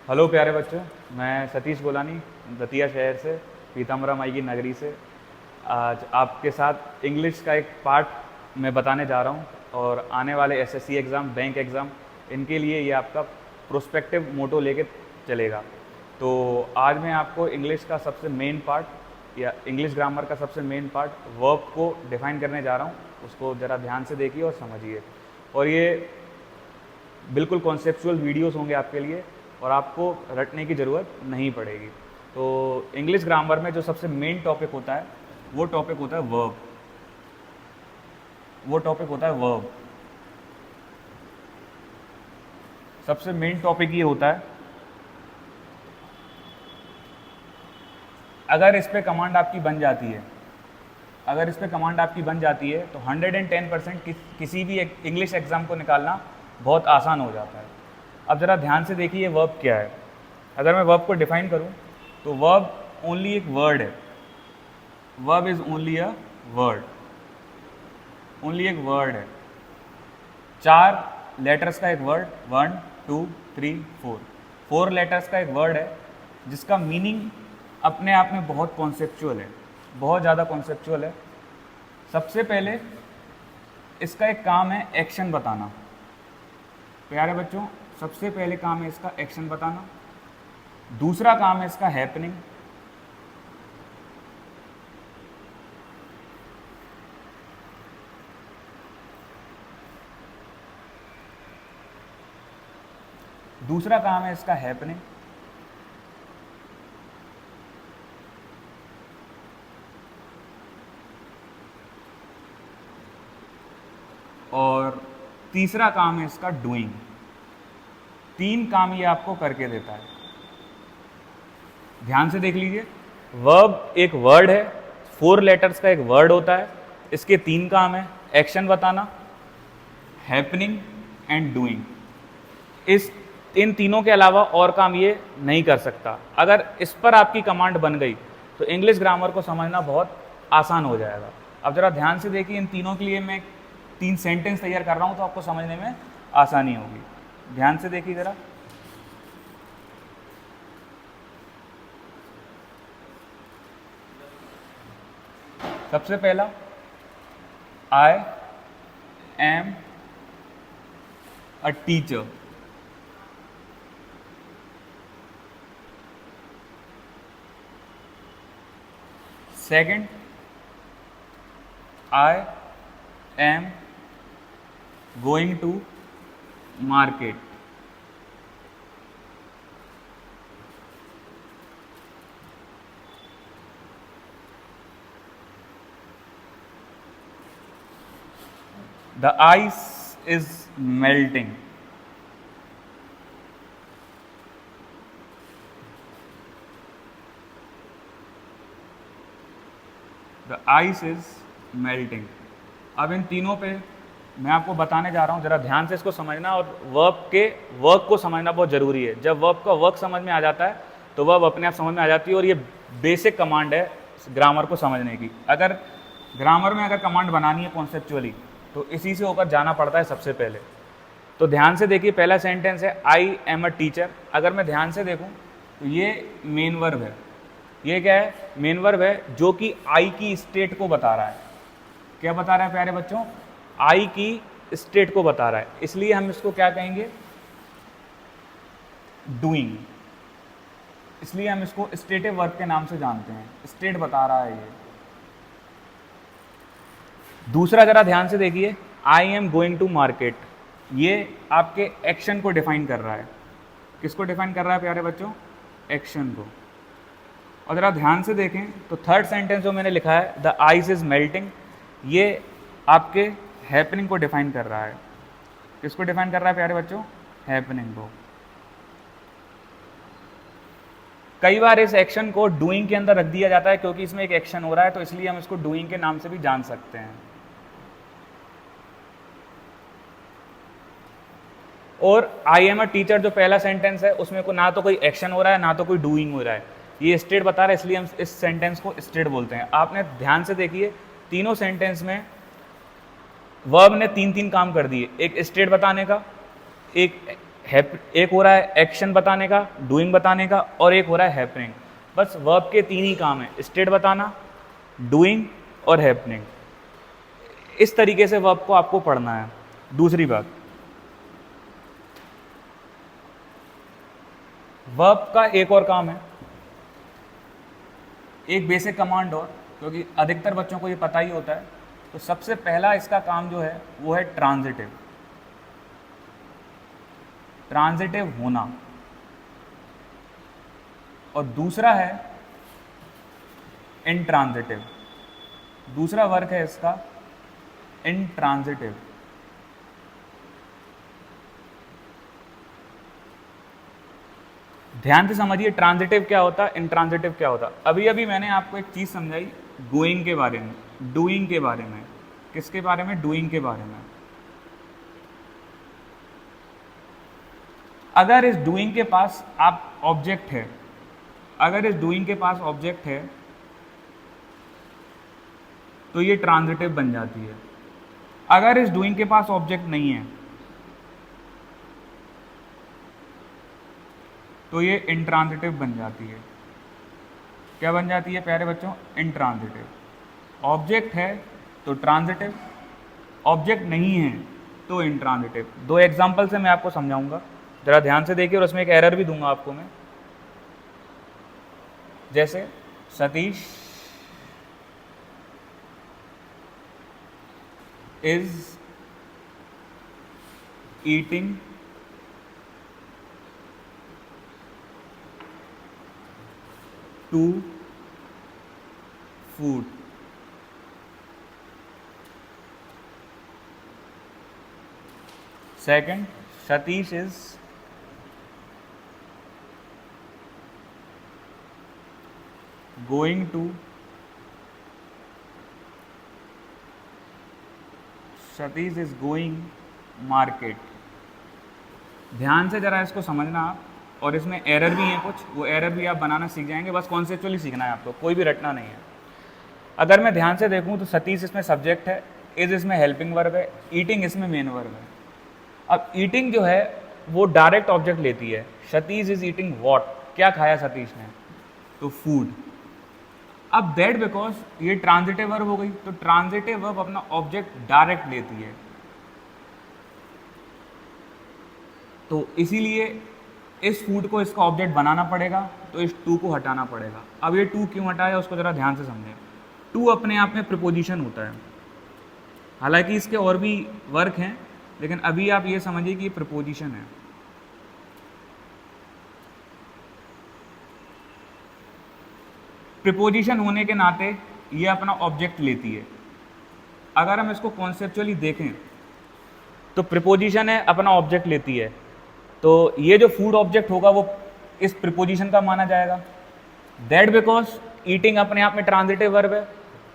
Hello प्यारे बच्चों, मैं सतीश गोलानी दतिया शहर से, पीताम्बरा माई की नगरी से आज आपके साथ इंग्लिश का एक पार्ट मैं बताने जा रहा हूँ। और आने वाले एसएससी एग्ज़ाम, बैंक एग्ज़ाम, इनके लिए ये आपका प्रोस्पेक्टिव मोटो लेके चलेगा। तो आज मैं आपको इंग्लिश का सबसे मेन पार्ट या इंग्लिश ग्रामर का सबसे मेन पार्ट वर्ब को डिफ़ाइन करने जा रहा हूँ। उसको ज़रा ध्यान से देखिए और समझिए। और ये बिल्कुल कॉन्सेप्चुअल वीडियोस होंगे आपके लिए और आपको रटने की ज़रूरत नहीं पड़ेगी। तो इंग्लिश ग्रामर में जो सबसे मेन टॉपिक होता है वो टॉपिक होता है वर्ब। सबसे मेन टॉपिक ये होता है, अगर इस पे कमांड आपकी बन जाती है तो 110% किसी भी इंग्लिश एग्ज़ाम को निकालना बहुत आसान हो जाता है। अब ज़रा ध्यान से देखिए वर्ब क्या है। अगर मैं वर्ब को डिफाइन करूं तो वर्ब ओनली एक वर्ड है। Verb is only a word, है। 4 लेटर्स का एक वर्ड, 1 2 3 4, 4 लेटर्स का एक वर्ड है जिसका मीनिंग अपने आप में बहुत कॉन्सेप्चुअल है, बहुत ज़्यादा कॉन्सेप्चुअल है। सबसे पहले इसका एक काम है एक्शन बताना। प्यारे बच्चों, सबसे पहले काम है इसका एक्शन बताना। दूसरा काम है इसका हैपनिंग। और तीसरा काम है इसका डूइंग। 3 काम ये आपको करके देता है। ध्यान से देख लीजिए, वर्ब एक वर्ड है, 4 लेटर्स का एक वर्ड होता है। इसके 3 काम है, एक्शन बताना, हैपनिंग एंड डूइंग। इन तीनों के अलावा और काम ये नहीं कर सकता। अगर इस पर आपकी कमांड बन गई तो इंग्लिश ग्रामर को समझना बहुत आसान हो जाएगा। अब जरा ध्यान से देखिए, इन तीनों के लिए मैं 3 सेंटेंस तैयार कर रहा हूं तो आपको समझने में आसानी होगी। ध्यान से देखिए जरा। सबसे पहला, I am a teacher. Second, I am going to market. The ice is melting. The ice is melting. अब इन तीनों पे मैं आपको बताने जा रहा हूँ, ज़रा ध्यान से इसको समझना। और वर्क को समझना बहुत ज़रूरी है। जब वर्ब का वर्क समझ में आ जाता है तो वर्ब अपने आप समझ में आ जाती है। और ये बेसिक कमांड है ग्रामर को समझने की। अगर ग्रामर में अगर कमांड बनानी है कॉन्सेप्चुअली तो इसी से होकर जाना पड़ता है सबसे पहले। तो ध्यान से देखिए, पहला सेंटेंस है आई एम अ टीचर। अगर मैं ध्यान से देखूं तो ये मेन वर्ब है। ये क्या है? मेन वर्ब है जो कि आई की स्टेट को बता रहा है। क्या बता रहा है प्यारे बच्चों? आई की स्टेट को बता रहा है। इसलिए हम इसको क्या कहेंगे? डूइंग। इसलिए हम इसको स्टेटिव वर्ब के नाम से जानते हैं। स्टेट बता रहा है ये। दूसरा जरा ध्यान से देखिए, I am going to market. ये आपके एक्शन को डिफाइन कर रहा है। किसको डिफाइन कर रहा है प्यारे बच्चों? एक्शन को। और जरा ध्यान से देखें तो थर्ड सेंटेंस जो मैंने लिखा है, द आइस इज मेल्टिंग, ये आपके हैपनिंग को डिफाइन कर रहा है। किसको डिफाइन कर रहा है प्यारे बच्चों? हैपनिंग को। कई बार इस एक्शन को डूइंग के अंदर रख दिया जाता है क्योंकि इसमें एक एक्शन हो रहा है, तो इसलिए हम इसको डूइंग के नाम से भी जान सकते हैं। और आई एम अ टीचर जो पहला सेंटेंस है उसमें को ना तो कोई एक्शन हो रहा है ना तो कोई डूइंग हो रहा है, ये स्टेट बता रहा है, इसलिए हम इस सेंटेंस को स्टेट बोलते हैं। आपने ध्यान से देखिए, तीनों सेंटेंस में वर्ब ने 3-3 काम कर दिए। एक स्टेट बताने का, एक एक हो रहा है एक्शन बताने का, डूइंग बताने का, और एक हो रहा है हैपनिंग। बस वर्ब के 3 ही काम है, स्टेट बताना, डूइंग और हैपनिंग। इस तरीके से वर्ब को आपको पढ़ना है। दूसरी बात, वर्ब का एक और काम है, एक बेसिक कमांड और, क्योंकि अधिकतर बच्चों को ये पता ही होता है। तो सबसे पहला इसका काम जो है वो है ट्रांजिटिव, ट्रांजिटिव होना, और दूसरा है इंट्रांजिटिव। दूसरा वर्क है इसका इंट्रांजिटिव। ध्यान से समझिए ट्रांजिटिव क्या होता है, इंट्रांजिटिव क्या होता है। अभी अभी मैंने आपको एक चीज समझाई गोइंग के बारे में, डूइंग के बारे में। किसके बारे में? डूइंग के बारे में। अगर इस डूइंग के पास आप ऑब्जेक्ट है, अगर इस डूइंग के पास ऑब्जेक्ट है तो ये ट्रांजिटिव बन जाती है। अगर इस डूइंग के पास ऑब्जेक्ट नहीं है तो ये इंट्रांजिटिव बन जाती है। क्या बन जाती है प्यारे बच्चों? इंट्रांजिटिव। ऑब्जेक्ट है तो ट्रांजिटिव, ऑब्जेक्ट नहीं है तो इंट्रांजिटिव। 2 एग्जांपल से मैं आपको समझाऊंगा, जरा ध्यान से देखिए, और उसमें एक एरर भी दूंगा आपको मैं। जैसे Satish is eating to food. Second, Satish is going to, Satish is going market. ध्यान से जरा इसको समझना आप, और इसमें एरर भी है कुछ, वो एरर भी आप बनाना सीख जाएंगे। बस कॉन्सेप्चुअली सीखना है आपको, कोई भी रटना नहीं है। अगर मैं ध्यान से देखूं तो सतीश इसमें सब्जेक्ट है, इज इसमें हेल्पिंग वर्ब है, ईटिंग इसमें मेन वर्ब है। अब ईटिंग जो है वो डायरेक्ट ऑब्जेक्ट लेती है। सतीश इज ईटिंग व्हाट, क्या खाया सतीश ने? तो फूड। अब दैट बिकॉज ये ट्रांजिटिव वर्ब हो गई, तो ट्रांजिटिव वर्ब अपना ऑब्जेक्ट डायरेक्ट लेती है, तो इसीलिए इस फूड को इसका ऑब्जेक्ट बनाना पड़ेगा, तो इस टू को हटाना पड़ेगा। अब ये टू क्यों हटाया उसको जरा ध्यान से समझें। टू अपने आप में प्रिपोजिशन होता है, हालांकि इसके और भी वर्क हैं, लेकिन अभी आप ये समझिए कि ये प्रिपोजिशन है। प्रिपोजिशन होने के नाते ये अपना ऑब्जेक्ट लेती है। अगर हम इसको कॉन्सेप्चुअली देखें तो प्रिपोजिशन है, अपना ऑब्जेक्ट लेती है, तो ये जो फूड ऑब्जेक्ट होगा वो इस प्रिपोजिशन का माना जाएगा। दैट बिकॉज ईटिंग अपने आप में ट्रांजिटिव वर्ब है,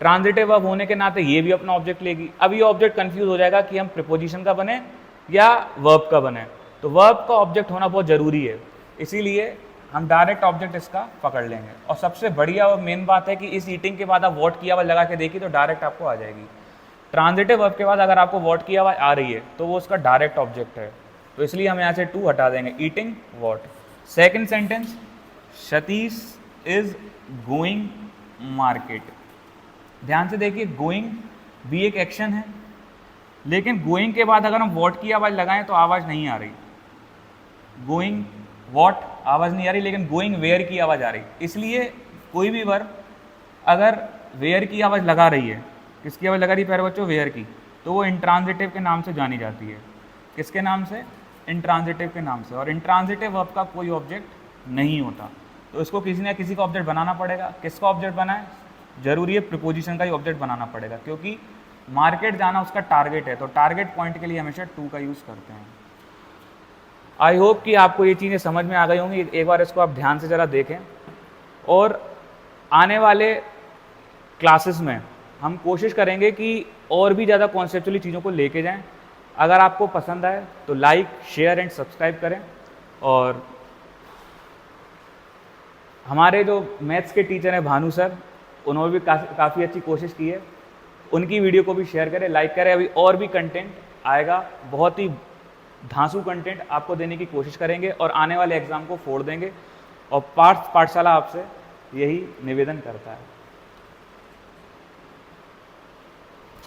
ट्रांजिटिव वर्ब होने के नाते ये भी अपना ऑब्जेक्ट लेगी। अब ये ऑब्जेक्ट कंफ्यूज हो जाएगा कि हम प्रिपोजिशन का बने या वर्ब का बने, तो वर्ब का ऑब्जेक्ट होना बहुत जरूरी है, इसीलिए हम डायरेक्ट ऑब्जेक्ट इसका पकड़ लेंगे। और सबसे बढ़िया और मेन बात है कि इस ईटिंग के बाद आप वॉट की आवाज़ लगा के देखिए तो डायरेक्ट आपको आ जाएगी। ट्रांजिटिव वर्ब के बाद अगर आपको वॉट की आवाज़ आ रही है तो वो उसका डायरेक्ट ऑब्जेक्ट है, तो इसलिए हम यहाँ से टू हटा देंगे, eating what. Second sentence, Satish is going market. ध्यान से देखिए, गोइंग भी एक एक्शन है, लेकिन गोइंग के बाद अगर हम वॉट की आवाज़ लगाएं तो आवाज़ नहीं आ रही। गोइंग वॉट आवाज़ नहीं आ रही, लेकिन गोइंग वेयर की आवाज़ आ रही। इसलिए कोई भी वर्ब अगर वेयर की आवाज़ लगा रही है, किसकी आवाज़ लगा रही है प्यारे बच्चों? वेयर की, तो वो इंट्रांजिटिव के नाम से जानी जाती है। किसके नाम से? इंट्रांजिटिव के नाम से। और इंट्रांजिटिव वर्ब का कोई ऑब्जेक्ट नहीं होता, तो इसको किसी न किसी का ऑब्जेक्ट बनाना पड़ेगा। किसका ऑब्जेक्ट बनाए? जरूरी है प्रिपोजिशन का ही ऑब्जेक्ट बनाना पड़ेगा, क्योंकि मार्केट जाना उसका टारगेट है, तो टारगेट पॉइंट के लिए हमेशा टू का यूज़ करते हैं। आई होप कि आपको ये चीज़ें समझ में आ गई होंगी। एक बार इसको आप ध्यान से ज़रा देखें, और आने वाले क्लासेस में हम कोशिश करेंगे कि और भी ज़्यादा कॉन्सेप्चुअली चीज़ों को लेके जाएं। अगर आपको पसंद आए तो लाइक, शेयर एंड सब्सक्राइब करें। और हमारे जो मैथ्स के टीचर हैं भानु सर, उन्होंने भी काफ़ी अच्छी कोशिश की है, उनकी वीडियो को भी शेयर करें, लाइक करें। अभी और भी कंटेंट आएगा, बहुत ही धांसू कंटेंट आपको देने की कोशिश करेंगे और आने वाले एग्ज़ाम को फोड़ देंगे। और पाठशाला आपसे यही निवेदन करता है।